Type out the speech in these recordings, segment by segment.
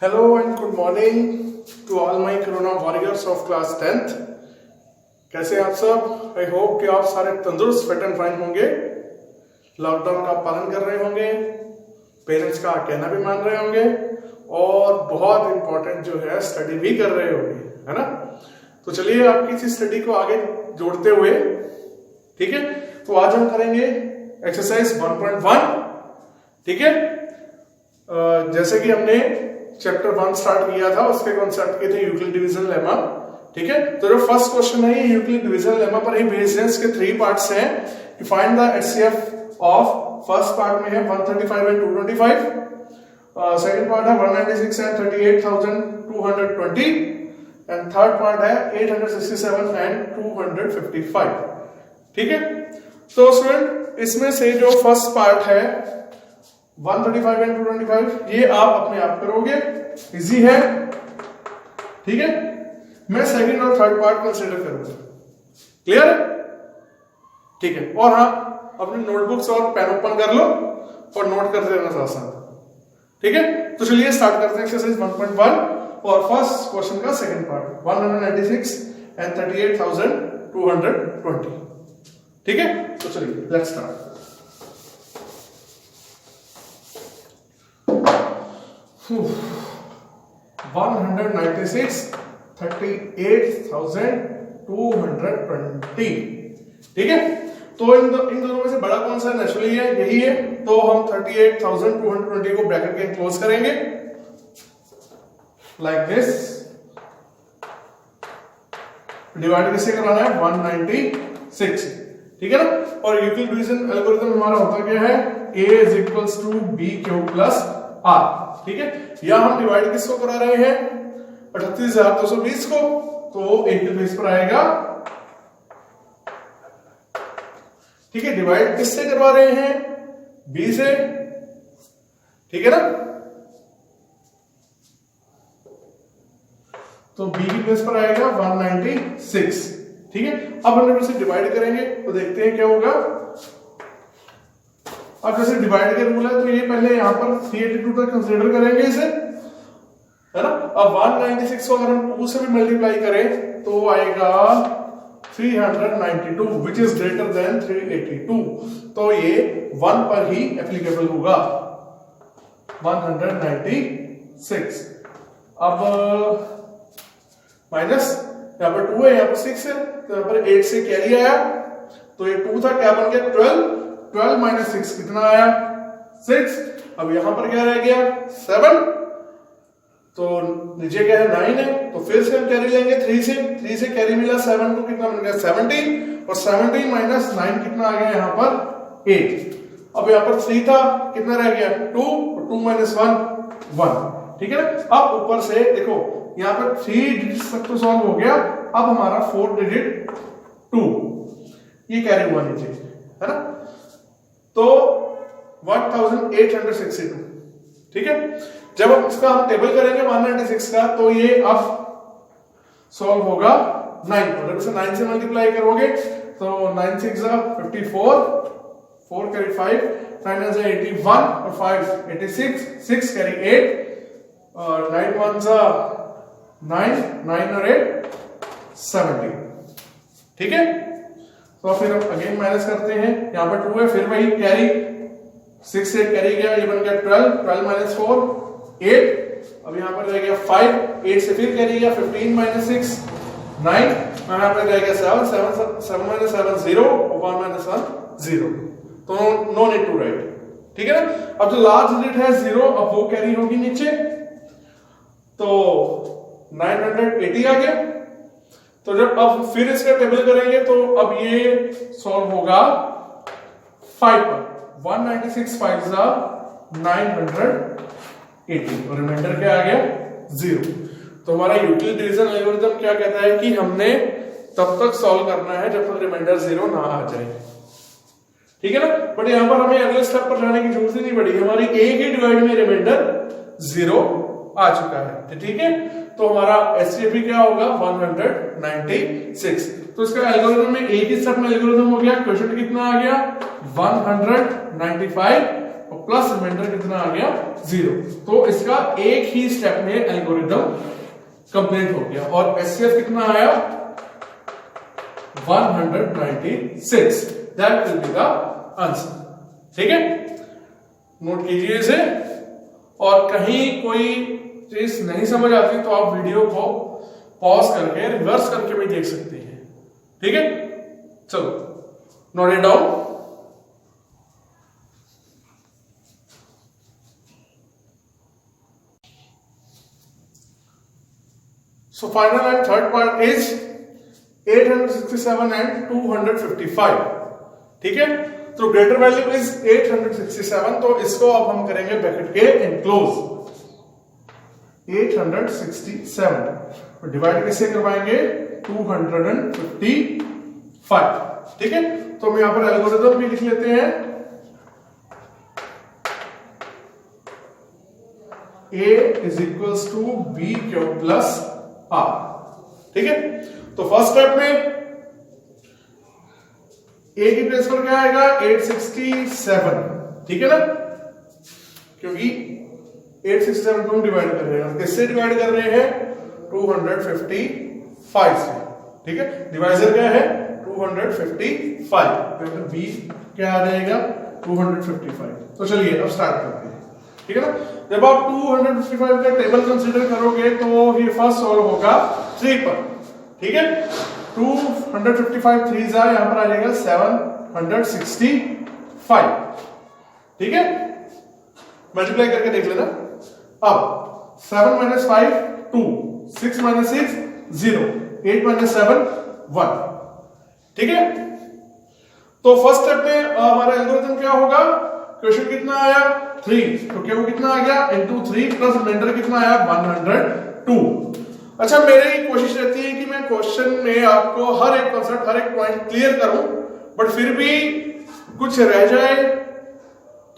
Hello and good morning to all my Corona warriors of class 10th। कैसे आप सब? I hope कि आप सारे तंदुरुस्त फिट एंड फाइन होंगे, लॉकडाउन का पालन कर रहे होंगे, पेरेंट्स का कहना भी मान रहे होंगे और बहुत इंपॉर्टेंट जो है स्टडी भी कर रहे होंगे, है ना। तो चलिए आपकी इसी स्टडी को आगे जोड़ते हुए, ठीक है, तो आज हम करेंगे एक्सरसाइज 1.1। ठीक है, जैसे कि हमने चैप्टर 1 स्टार्ट किया था, उसके कॉन्सेप्ट के थे यूक्लिड डिवीजन लेमा। ठीक है, तो जो फर्स्ट क्वेश्चन है ये यूक्लिड डिवीजन लेमा पर ही बेस्ड है। इसके 3 पार्ट्स हैं कि find the HCF of, first part में है 135 एंड 225, सेकंड पार्ट है 196 एंड 38,220 एंड थर्ड पार्ट है 867 एंड 255। ठीक है, तो स्टूडेंट इसमें से जो फर्स्ट पार्ट है 135 एंड 225 ये आप अपने आप करोगे, इजी है। ठीक है, मैं सेकंड और थर्ड पार्ट कंसीडर करूंगा। क्लियर है? ठीक है, और हाँ अपने नोटबुक्स और पेन ओपन कर लो और नोट करते रहना साथ साथ। ठीक है, तो चलिए स्टार्ट करते हैं एक्सरसाइज 1.1 और फर्स्ट क्वेश्चन का सेकंड पार्ट 196 एंड 38,220। ठीक है, तो चलिए लेट्स स्टार्ट। Whew. 196, 38,220। ठीक है, तो इन दोनों में से बड़ा कौन सा नेचुरली है? यही है। तो हम 38,220 को ब्रैकेट के क्लोज करेंगे लाइक दिस। डिवाइड किससे कराना है? 196। ठीक है ना, और यूक्लिड डिवीजन एल्गोरिथम हमारा होता क्या है? A is equals to BQ plus R। ठीक है, या हम डिवाइड किसको करा रहे हैं? 38,220 को, तो एक बेस पर आएगा। ठीक है, डिवाइड किससे करवा रहे हैं? B से। ठीक है ना, तो B की बेस पर आएगा 196। ठीक है, अब हम इसे डिवाइड करेंगे तो देखते हैं क्या होगा। अब जैसे डिवाइड के रूल है तो ये पहले यहां पर 382 तक कंसीडर करेंगे इसे, है ना। अब 196 को अगर हम 2 से भी मल्टीप्लाई करें तो आएगा 392 विच इज ग्रेटर देन 382, तो ये 1 पर ही एप्लीकेबल होगा 196। अब माइनस यहां पर 2 है, यहां पर 6 है, तो यहां पर 8 से कैरी आया, तो ये 2 था, क्या बन गया 12 माइनस 6 कितना आया? 6। अब यहां पर क्या रह गया? 7। तो नीचे क्या है? 9 है, तो फिर से हम कैरी लेंगे 3 से कैरी मिला 7 को, कितना बन गया? 17, और 17 माइनस 9 कितना आ गया यहाँ पर? 8। अब यहाँ पर 3 था, कितना रह गया? 2, और 2 माइनस 1। ठीक है ना। अब ऊपर से देखो यहाँ पर 3 डिजिट तक तो सॉल्व हो गया। अब हमारा 4 डिजिट 2 ये कैरी हुआ नीचे, है ना, तो 1862। ठीक है, जब हम इसका हम टेबल करेंगे 196 का, तो ये अब सॉल्व होगा 9 पर। जब इसे 9 से मल्टीप्लाई करोगे तो 9 6 54, 4 कैरी 5, 9 is 81 और 5 86, 6 कैरी 8 और 9 1 9, 9 और 8 70। ठीक है, तो फिर हम अगेन माइनस करते हैं। यहां पर 2 है, फिर वही कैरी 6 से कैरी गया, ये बन गया 12 माइनस 4 8। अब यहां पर रह गया 5, 8 से फिर कैरी गया 15 माइनस 6 9, यहां पर रह गया 7 माइनस 7 0 और 1 माइनस 1 0, तो नो नीड टू राइट। ठीक है ना। अब जो लास्ट डिजिट है 0, अब वो कैरी होगी नीचे, तो 980 आ गया। तो जब अब फिर इसका टेबल करेंगे तो अब ये सॉल्व होगा 5 पर। 196 5 980 और रिमाइंडर क्या आ गया? 0। तो हमारा यूक्लिड डिवीजन एल्गोरिथम क्या कहता है कि हमने तब तक सॉल्व करना है जब तक रिमाइंडर 0 ना आ जाए। ठीक है ना, बट यहां पर हमें अगले स्टेप पर जाने की जरूरत ही नहीं पड़ी, हमारी एक ही डिवाइड में रिमाइंडर 0 आ चुका है। ठीक है, तो हमारा एचसीएफ क्या होगा? 196। तो इसका एल्गोरिथम में एक ही स्टेप में एल्गोरिथम हो गया। क्वेश्चन कितना आ गया? 195 और प्लस रिमाइंडर कितना आ गया 0। तो इसका एक ही स्टेप में एल्गोरिदम कंप्लीट हो गया और एचसीएफ कितना आया 196। That will be the answer. ठीक है, नोट कीजिए इसे। और कहीं कोई चीज नहीं समझ आती तो आप वीडियो को पॉज करके रिवर्स करके भी देख सकते हैं। ठीक है, चलो note it down. So final and third part is 867 and 255। ठीक है, तो ग्रेटर वैल्यू इज 867, तो इसको अब हम करेंगे ब्रैकेट के इनक्लोज 867 डिवाइड किससे करवाएंगे 255। ठीक है, तो हम यहां पर एल्गोरिथम भी लिख लेते हैं। A is equals to b cube plus r. ठीक है, तो फर्स्ट स्टेप में ए की प्लेस पर क्या आएगा 867। ठीक है ना, क्योंकि 867 को हम डिवाइड कर रहे हैं, किससे डिवाइड कर रहे हैं 255 से। ठीक है, डिवाइजर क्या है 255, तो बी क्या आ जाएगा 255। तो चलिए अब स्टार्ट करते हैं। ठीक है ना, जब आप 255 का टेबल कंसीडर करोगे तो ये फर्स्ट सॉल्व होगा 3 पर। ठीक है, 255 3 यहां पर आ जाएगा 765। ठीक है, मल्टीप्लाई करके देख लेना। अब 7 - 5 2, 6 - 6 0, 8 - 7 1। ठीक है, तो फर्स्ट स्टेप में हमारा एल्गोरिथम क्या होगा, क्वेश्चन कितना आया 3, तो क्या वो कितना आ गया इनटू 3 प्लस रिमाइंडर कितना आया 102। अच्छा, मेरी कोशिश रहती है कि मैं क्वेश्चन में आपको हर एक कॉन्सेप्ट हर एक पॉइंट क्लियर करूं, बट फिर भी कुछ रह जाए।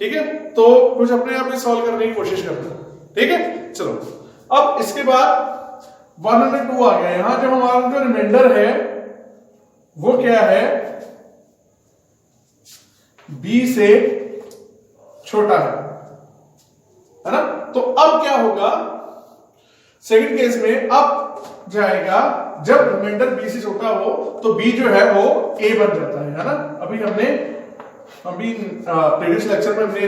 ठीक है, तो कुछ अपने आप ही सॉल्व करने की कोशिश करता हूं। ठीक है, चलो अब इसके बाद 102 आ गया। यहां जो हमारा जो रिमाइंडर है वो क्या है बी से छोटा है ना। तो अब क्या होगा सेकंड केस में, अब जाएगा जब रिमाइंडर बी से छोटा हो तो बी जो है वो ए बन जाता है ना। अभी प्रीवियस लेक्चर में हमने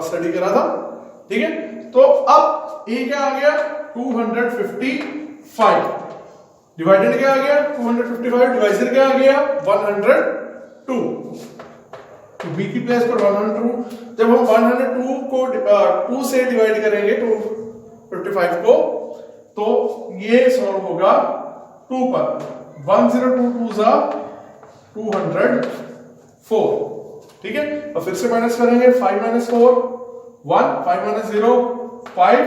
स्टडी करा था। ठीक है, तो अब ए क्या आ गया 255, डिवाइडेड क्या आ गया 255, डिवाइजर क्या आ गया 102। तो बी की प्लेस पर 102, जब हम 102 को 2 से डिवाइड करेंगे 255 को, तो ये सॉल्व होगा 2 पर। 102 204। ठीक है, और फिर से माइनस करेंगे 5 - 4 1, 5 - 0 5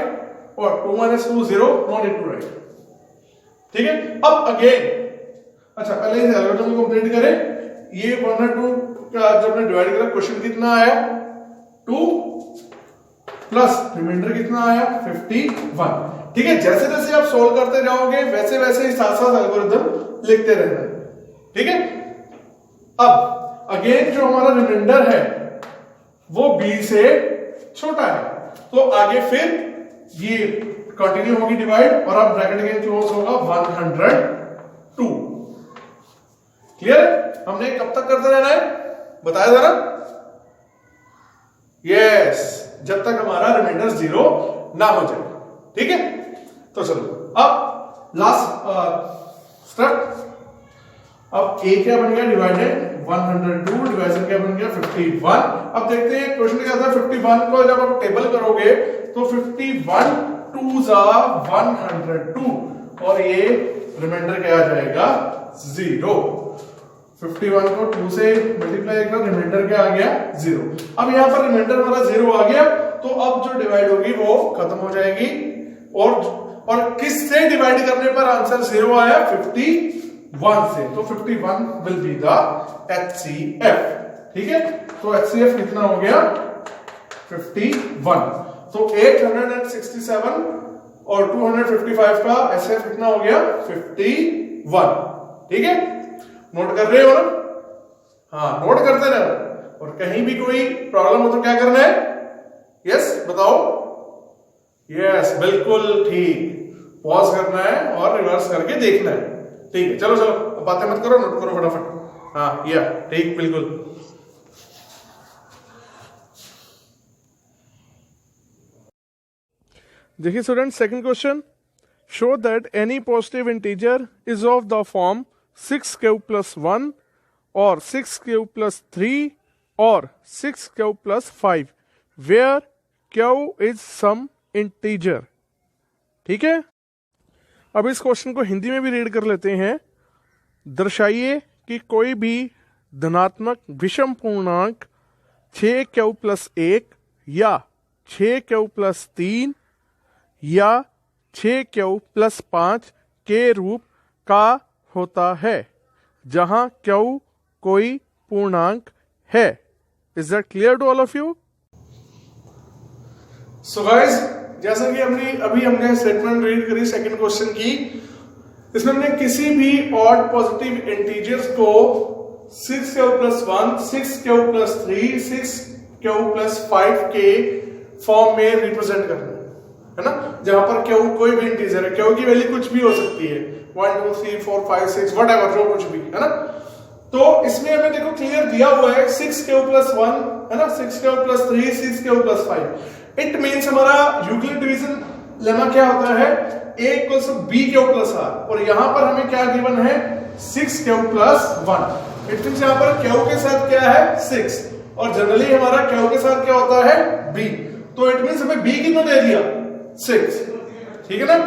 और 2 - 2 0, नो नीड टू राइट। ठीक है, अब अगेन अच्छा पहले इस एल्गोरिथम को कंप्लीट करें। ये 102 का जब हमने डिवाइड करा क्वेश्चन कितना आया 2 प्लस रिमाइंडर कितना आया 51। ठीक है, जैसे जैसे आप सोल्व करते जाओगे वैसे वैसे ही साथ साथ एल्गोरिथम लिखते रहना। ठीक है, अब अगेन जो हमारा रिमाइंडर है वो बी से छोटा है, तो आगे फिर ये कंटिन्यू होगी डिवाइड और अब ब्रैकेट के क्लोज होगा 102। क्लियर है, हमने कब तक करते रहना है बताया था ना। यस, जब तक हमारा रिमाइंडर 0 ना हो जाए। ठीक है, तो चलो अब लास्ट स्टेप। अब ए क्या बन गया डिवाइडेड 102, डिवाइजर क्या बन गया 51। अब देखते हैं क्वेश्चन क्या था 51 को जब आप टेबल करोगे तो 51 2s 102 और ये रिमाइंडर क्या आ जाएगा 0। 51 को 2 से मल्टीप्लाई कर रिमाइंडर क्या आ गया 0। अब यहां पर रिमाइंडर हमारा 0 आ गया, तो अब जो डिवाइड होगी वो खत्म हो जाएगी। और किससे डिवाइड करने पर आंसर 0 आया 51 से, तो 51 विल बी द HCF। ठीक है, तो HCF कितना हो गया 51। तो 867 और 255 का HCF कितना हो गया 51। ठीक है, नोट कर रहे हो ना? हाँ, नोट करते रहो, और कहीं भी कोई प्रॉब्लम हो तो क्या करना है यस बताओ, यस बिल्कुल ठीक, पॉज करना है और रिवर्स करके देखना है। ठीक है, चलो चलो बातें मत करो, नोट करो फटाफट। हाँ या ठीक बिल्कुल। देखिए student, second question, show that any positive integer is of the form 6 cube plus 1 और 6 क्यूब प्लस 3 और 6 cube plus 5 where q is some integer. ठीक है, अब इस क्वेश्चन को हिंदी में भी रीड कर लेते हैं। दर्शाइए कि कोई भी धनात्मक विषम पूर्णांक 6 क्यूब प्लस 1 या 6 क्यूब प्लस 3 या 6 क्यूब प्लस 5 के रूप का होता है जहां क्यू कोई पूर्णांक है। Is that clear to all of you? So guys, जैसा कि हमने स्टेटमेंट रीड करी सेकंड क्वेश्चन की, इसमें हमने किसी भी ऑड पॉजिटिव इंटीजर्स को 6 cube plus 1, 6 cube plus 3, 6 cube plus 5 के फॉर्म में रिप्रेजेंट करना है ना, जहां पर क्यू कोई भी इंटीजर है, क्यू की वैल्यू कुछ भी हो सकती है, 1 2 3 4 5 6 व्हाटएवर, जो कुछ भी है ना। तो इसमें हमें देखो क्लियर दिया हुआ है 6 क्यूब प्लस 1 है ना, 6 cube plus 3, 6 cube plus 5। It means हमारा यूक्लिड डिवीजन लेमा क्या होता है, a equals to b cube plus r, और यहां पर हमें क्या गिवन है 6 क्यूब प्लस 1। इट मींस यहां पर क्यू के साथ क्या है 6, और जनरली हमारा क्यू के साथ क्या होता है b, तो इट मींस हमें b कितना दे दिया 6। ठीक है ना,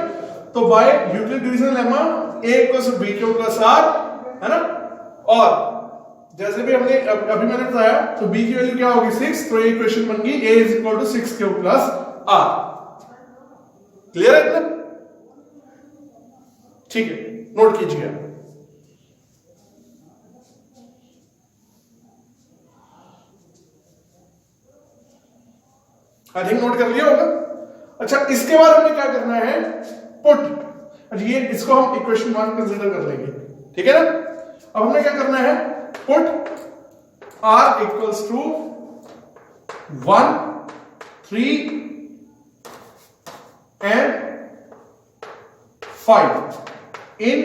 तो by Euclid division lemma a equals to b cube plus r है ना, और जैसे भी हमने अभी मैंने बताया, तो b की वैल्यू क्या होगी 6, तो ये इक्वेशन बन गई a is equal to 6 cube plus r। Clear है इतना? ठीक है, नोट कीजिए। आई थिंक नोट कर लिया होगा। अच्छा, इसके बाद हमें क्या करना है, पुट, ये इसको हम इक्वेशन 1 कंसीडर कर लेंगे। ठीक है ना, अब हमने क्या करना है, put r equals to 1 3 and 5 in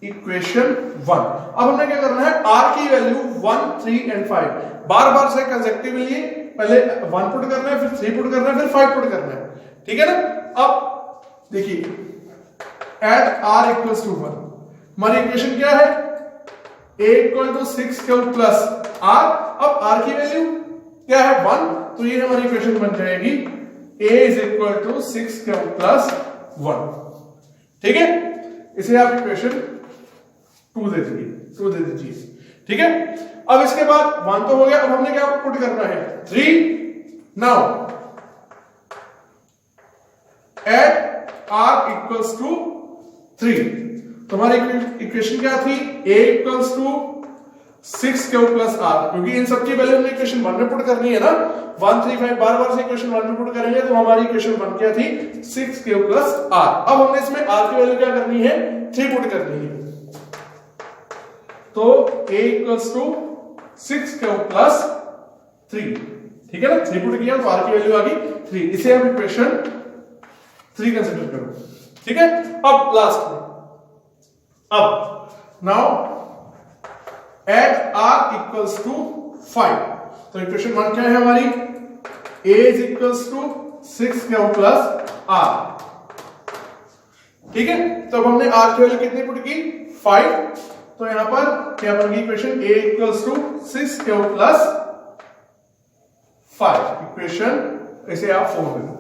equation 1। अब हमने क्या करना है, r की वैल्यू 1 3 and 5 बार बार से कंसेक्टिवली पहले 1 पुट करना है, फिर 3 पुट करना है, फिर 5 पुट करना है। ठीक है ना, अब देखिए एट r इक्वल्स टू 1, हमारी इक्वेशन क्या है, a equal to 6 cube plus r। अब r की वैल्यू क्या है 1, तो ये हमारी इक्वेशन बन जाएगी a is equal to 6 cube plus 1। ठीक है, इसे आप इक्वेशन 2 दे दीजिए। ठीक है, अब इसके बाद 1 तो हो गया, अब हमने क्या पुट करना है 3। Now at r equals to 3, तो हमारी इक्वेशन क्या थी, a equals to 6 cube plus r, क्योंकि इन सबकी वैल्यू हमने इक्वेशन 1 में पुट करनी है ना, 1 3 5 बार बार से इक्वेशन 1 में पुट करेंगे, तो हमारी इक्वेशन 1 क्या थी 6 क्यूब प्लस r। अब हमने इसमें r की वैल्यू क्या करनी है 3 पुट करनी है, तो a equals to 6 cube plus 3। ठीक है ना, 3 पुट किया तो r की वैल्यू आ गई 3, इसे हम इक्वेशन 3 कंसीडर करो। ठीक है, अब लास्ट में, अब now at r equals to 5, तो इक्वेशन 1 क्या है हमारी, a is equals to 6 cube plus r। ठीक है, तो अब हमने r की वैल्यू कितनी पुट की 5, तो यहां पर क्या बन गई equation, a equals to 6 cube plus 5, equation इसे आप 4 में।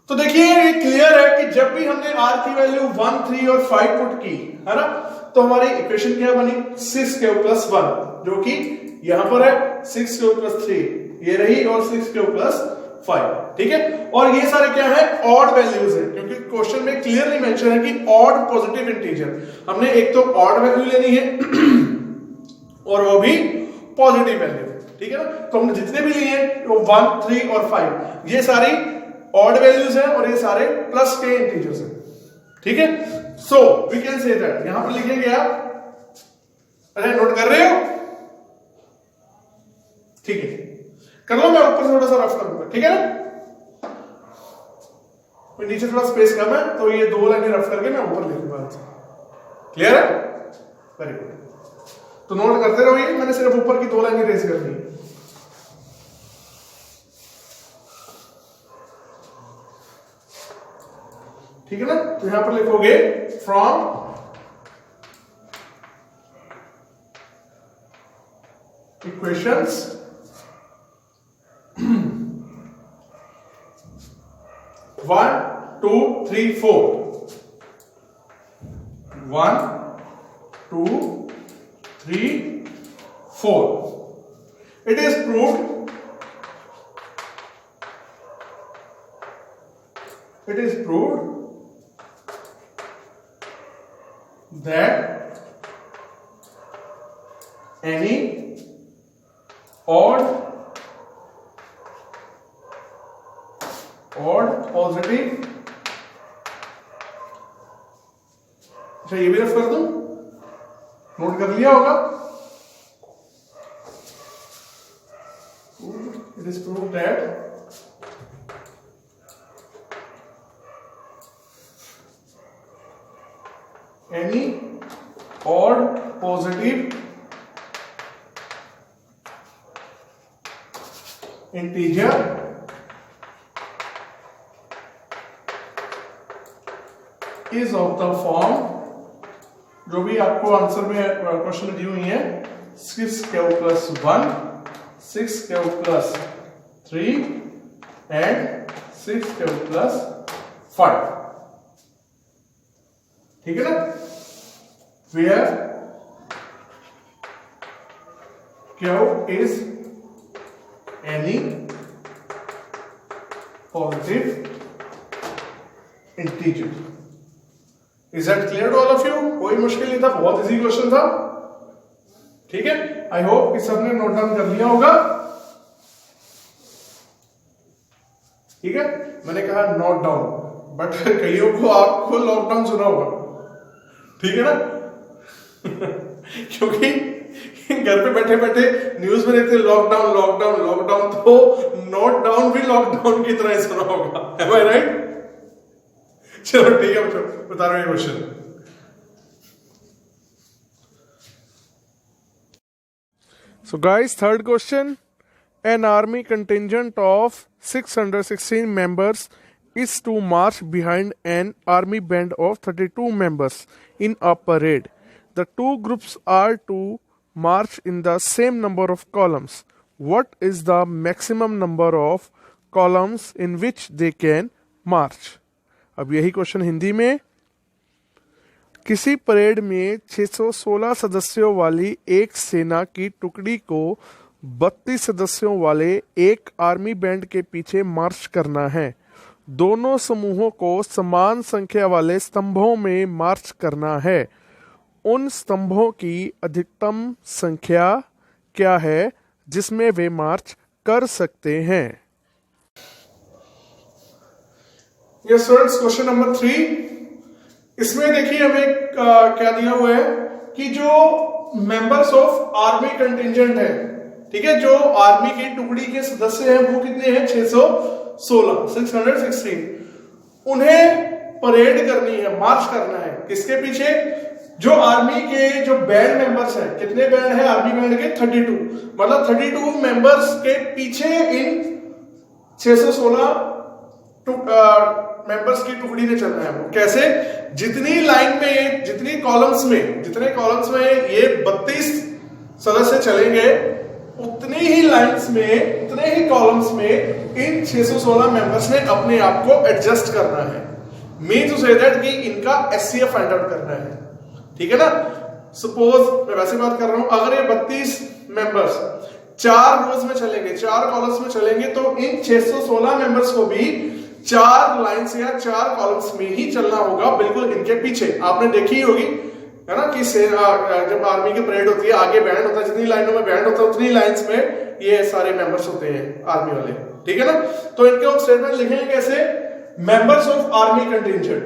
तो देखिए ये क्लियर है कि जब भी हमने r की वैल्यू 1 3 और 5 पुट की है ना, तो हमारी इक्वेशन क्या बनी 6 क्यूब प्लस 1, जो कि यहां पर है 6 क्यूब प्लस 3 ये रही, और 6 क्यूब प्लस 5। ठीक है, और ये सारे क्या है ऑड वैल्यूज है, क्योंकि क्वेश्चन में क्लियरली मेंशन है कि ऑड पॉजिटिव इंटीजर, हमने एक तो ऑड वैल्यू लेनी है और वो भी पॉजिटिव वैल्यू। ठीक है ना, तो हमने जितने भी लिए हैं वो 1 3 और 5 ये सारी ऑड वैल्यूज हैं, और ये सारे प्लस के इंटीजर्स हैं। ठीक है, so we can say that, यहां पर लिखेंगे आप, अरे नोट कर रहे हो? ठीक है, कर लो, मैं ऊपर से थोड़ा सा रफ कर दूंगा, ठीक है ना। नीचे थोड़ा स्पेस कम है तो ये 2 लाइनें रफ करके मैं ऊपर लिखूंगा। क्लियर है? Very good. तो नोट करते रहो, ये मैंने सिर्फ ऊपर की 2 लाइनें रेज करनी है। ठीक है ना। तो यहां पर लिखोगे from equations 1, 2, 3, 4. 1, 2, 3, 4. It is proved that any odd positive, अच्छा ये भी रफ कर दूं, नोट कर लिया होगा। It is proved that any odd positive integer is of the form, जो भी आपको आंसर में क्वेश्चन में दी हुई है, 6q plus 1, 6q plus 3 and 6q plus 5. ठीक है ना। Where q is any positive integer. Is that clear to all of you? कोई मुश्किल नहीं था, बहुत इजी क्वेश्चन था। ठीक है, आई होप कि सबने नोट डाउन कर लिया होगा। ठीक है, मैंने कहा नोट डाउन, बट कईयों को आपको लॉकडाउन सुना होगा, ठीक है ना। क्योंकि घर पे बैठे बैठे न्यूज में देखते लॉकडाउन लॉकडाउन लॉकडाउन, तो नोट डाउन भी लॉकडाउन की तरह ही सुना होगा। Am I right? चलो ठीक है बच्चों, बता रहा हूं question. So guys, third question. An army contingent of 616 members is to march behind an army band of 32 members in a parade. The two groups are to march in the same number of columns. What is the maximum number of columns in which they can march? अब यही question Hindi में। किसी parade में 616 सदस्यों वाली एक सेना की टुकड़ी को 32 सदस्यों वाले एक आर्मी बैंड के पीछे मार्च करना है। दोनों समूहों को समान संख्या वाले स्तंभों में मार्च करना है। उन स्तंभों की अधिकतम संख्या क्या है जिसमें वे मार्च कर सकते हैं? ये स्टूडेंट्स क्वेश्चन नंबर 3। इसमें देखिए हमें क्या दिया हुआ है कि जो मेंबर्स ऑफ आर्मी कंटिंजेंट है, ठीक है, जो आर्मी की टुकड़ी के सदस्य हैं वो कितने हैं? 616। उन्हें परेड करनी है, मार्च करना है। किसके पीछे? जो आर्मी के जो बैंड मेंबर्स हैं, कितने बैंड है आर्मी बैंड के? 32। मतलब 32 मेंबर्स के पीछे इन 616 मेंबर्स की टुकड़ी ने चलना है। वो कैसे? जितनी लाइन में, जितने कॉलम्स में ये 32 सदस्य चलेंगे, उतनी ही लाइंस में, उतने ही कॉलम्स में इन 616 मेंबर्स ने अपने आप को एडजस्ट करना है। मीन टू से दैट कि इनका एचसीएफ फाइंड आउट करना है। ठीक है ना। सपोज मैं वैसे बात कर रहा हूं, अगर ये 32 मेंबर्स 4 रोज में चलेंगे, 4 कॉलम्स में चलेंगे, तो इन 616 मेंबर्स को भी 4 लाइंस या 4 कॉलम्स में ही चलना होगा, बिल्कुल इनके पीछे। आपने देखी होगी है ना कि जब आर्मी की परेड होती है, आगे बैंड होता है, जितनी लाइनों में बैंड होता है उतनी लाइंस में ये सारे मेंबर्स होते हैं आर्मी वाले। ठीक है ना। तो इनके हम स्टेटमेंट लिखेंगे कैसे? Members of army contingent,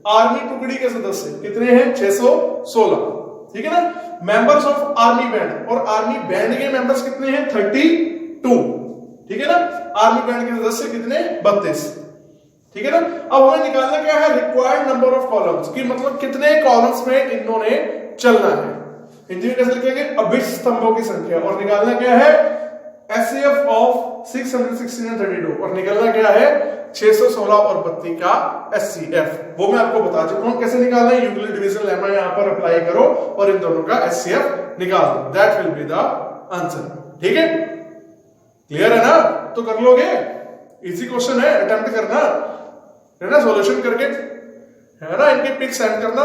army टुकड़ी के सदस्य कितने हैं? 616। ठीक है ना। मेंबर्स ऑफ आर्मी बैंड, और आर्मी बैंड के मेंबर्स कितने हैं? 32। ठीक है ना। आर्मी बैंड के सदस्य कितने? 32, ठीक है ना। अब हमें निकालना क्या है? रिक्वायर्ड नंबर ऑफ कॉलम्स, की मतलब कितने कॉलम्स में इन्होंने चलना है। हिंदी में कैसे लिखेंगे? अभिष्ट स्तंभों की संख्या। और निकालना क्या है? एचसीएफ ऑफ 616 and 32, और निकालना क्या है? 616 और 32 का एचसीएफ। वो मैं आपको बता चुका हूं कैसे निकालना है। यूक्लिड डिवीजन लेमा यहां पर अप्लाई करो और इन दोनों का एचसीएफ निकाल दो। That will be the answer. ठीक है, क्लियर है ना? तो कर लोगे, इजी क्वेश्चन है, अटेम्प्ट करना है ना, सॉल्यूशन करके है ना, इनके पिक सेंड करना।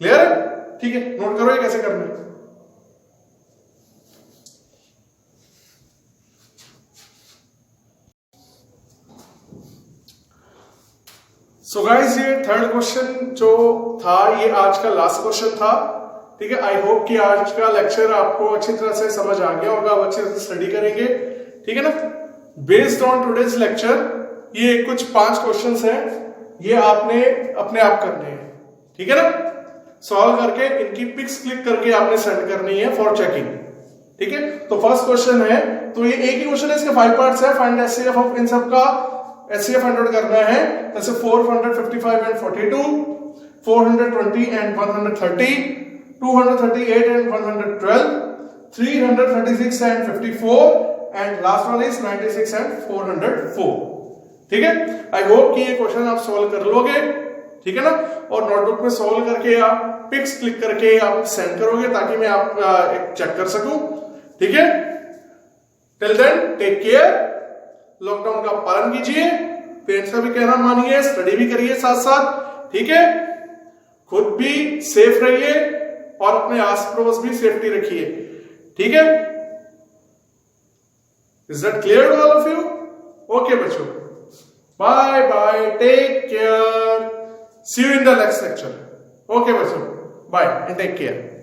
क्लियर है? ठीक है, नोट करो ये कैसे करना है। सो गाइस, ये थर्ड क्वेश्चन जो था ये आज का लास्ट क्वेश्चन था। ठीक है, आई होप कि आज का लेक्चर आपको अच्छी तरह से समझ आ गया होगा, आप अच्छे से स्टडी करेंगे। ठीक है ना। बेस्ड ऑन टुडेज लेक्चर ये कुछ 5 क्वेश्चंस हैं, ये आपने अपने आप करने हैं। ठीक है ना। सॉल्व करके इनकी पिक्स क्लिक करके आपने सेंड करनी है फॉर चेकिंग। ठीक है, तो फर्स्ट क्वेश्चन है, तो ये एक ही क्वेश्चन है, इसके 5 पार्ट्स है। फाइंड एचसीएफ ऑफ, इन सब का एचसीएफ 100 करना है। जैसे 455 and 42, 420 and 130, 238 and 112, 336 and 54, and last one is 96 and 404। ठीक है, आई होप कि ये क्वेश्चन आप सॉल्व कर लोगे। ठीक है ना। और नोटबुक में सॉल्व करके आप पिक्स क्लिक करके आप सेंड करोगे ताकि मैं आप एक चेक कर सकूं। ठीक है, till then take care, lockdown का पालन कीजिए, पेरेंट्स का भी कहना मानिए, स्टडी भी करिए साथ साथ। ठीक है, खुद भी सेफ रहिए और अपने आस पड़ोस भी सेफ्टी रखिए। ठीक है, is that clear to all of you? Okay बच्चों, bye bye, take care, see you in the next lecture. Okay बच्चों, बाय एंड टेक केयर।